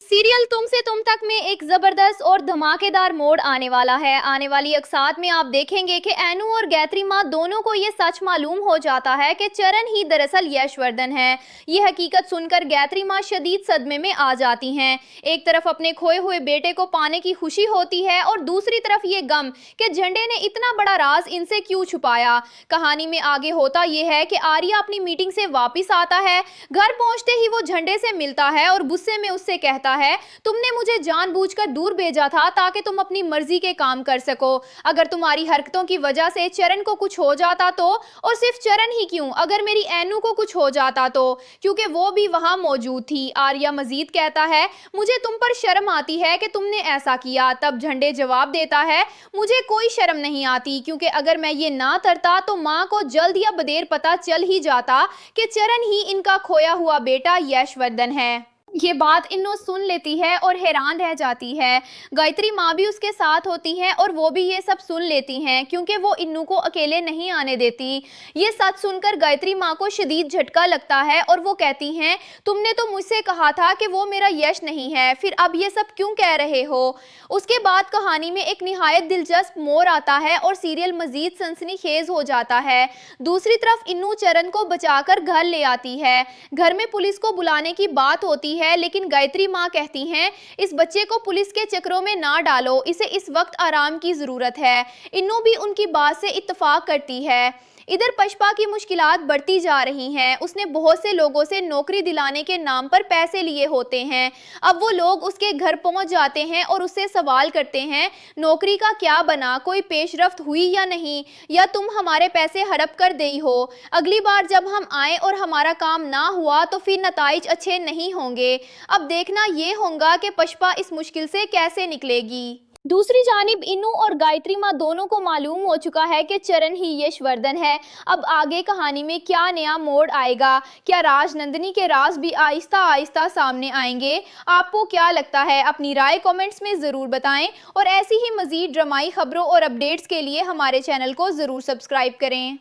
Serial तुम से तुम तक में एक जबरदस्त और धमाकेदार मोड़ आने वाला है। आने वाली अक्सात में आप देखेंगे कि एनू और गायत्री माँ दोनों को ये सच मालूम हो जाता है कि चरण ही दरअसल यशवर्धन है। ये हकीकत सुनकर गायत्री माँ शदीद सदमे में आ जाती हैं। एक तरफ अपने खोए हुए बेटे को पाने की खुशी होती है और दूसरी तरफ ये गम कि झंडे ने इतना बड़ा राज इनसे क्यों छुपाया। कहानी में आगे होता यह है कि आर्या अपनी मीटिंग से वापिस आता है। घर पहुंचते ही वो झंडे से मिलता है और गुस्से में उससे कहता है, तुमने मुझे जानबूझकर दूर भेजा था ताकि तुम अपनी मर्जी के काम कर सको। अगर तुम्हारी हरकतों की वजह से चरण को कुछ हो जाता तो, और सिर्फ चरण ही क्यों, अगर मेरी एनू को कुछ हो जाता तो, क्योंकि वो भी वहां मौजूद थी। आर्या मजीद कहता है, मुझे तुम पर शर्म आती है कि तुमने ऐसा किया। तब झंडे जवाब देता है, मुझे कोई शर्म नहीं आती, क्योंकि अगर मैं ये ना करता तो माँ को जल्द या बदेर पता चल ही जाता कि चरण ही इनका खोया हुआ बेटा यशवर्धन है। ये बात इन्नू सुन लेती है और हैरान रह जाती है। गायत्री माँ भी उसके साथ होती है और वो भी ये सब सुन लेती हैं, क्योंकि वो इन्नू को अकेले नहीं आने देती। ये सच सुनकर गायत्री माँ को शदीद झटका लगता है और वो कहती हैं, तुमने तो मुझसे कहा था कि वो मेरा यश नहीं है, फिर अब ये सब क्यों कह रहे हो। उसके बाद कहानी में एक निहायत दिलचस्प मोड़ आता है और सीरियल मजीद सनसनीखेज हो जाता है। दूसरी तरफ इन्नू चरण को बचाकर घर ले आती है। घर में पुलिस को बुलाने की बात होती है, लेकिन गायत्री माँ कहती हैं, इस बच्चे को पुलिस के चक्रों में ना डालो, इसे इस वक्त आराम की जरूरत है। इन्नू भी उनकी बात से इत्तफाक करती है। इधर पशपा की मुश्किलात बढ़ती जा रही हैं। उसने बहुत से लोगों से नौकरी दिलाने के नाम पर पैसे लिए होते हैं। अब वो लोग उसके घर पहुंच जाते हैं और उससे सवाल करते हैं, नौकरी का क्या बना, कोई पेशरफ्त हुई या नहीं, या तुम हमारे पैसे हड़प कर दी हो। अगली बार जब हम आए और हमारा काम ना हुआ तो फिर नताइज अच्छे नहीं होंगे। अब देखना ये होगा कि पशपा इस मुश्किल से कैसे निकलेगी। दूसरी जानिब इन्नू और गायत्री माँ दोनों को मालूम हो चुका है कि चरण ही यशवर्धन है। अब आगे कहानी में क्या नया मोड़ आएगा, क्या राजनंदिनी के राज भी आहिस्ता आहिस्ता सामने आएंगे। आपको क्या लगता है, अपनी राय कमेंट्स में ज़रूर बताएं और ऐसी ही मज़ीद ड्रामाई खबरों और अपडेट्स के लिए हमारे चैनल को ज़रूर सब्सक्राइब करें।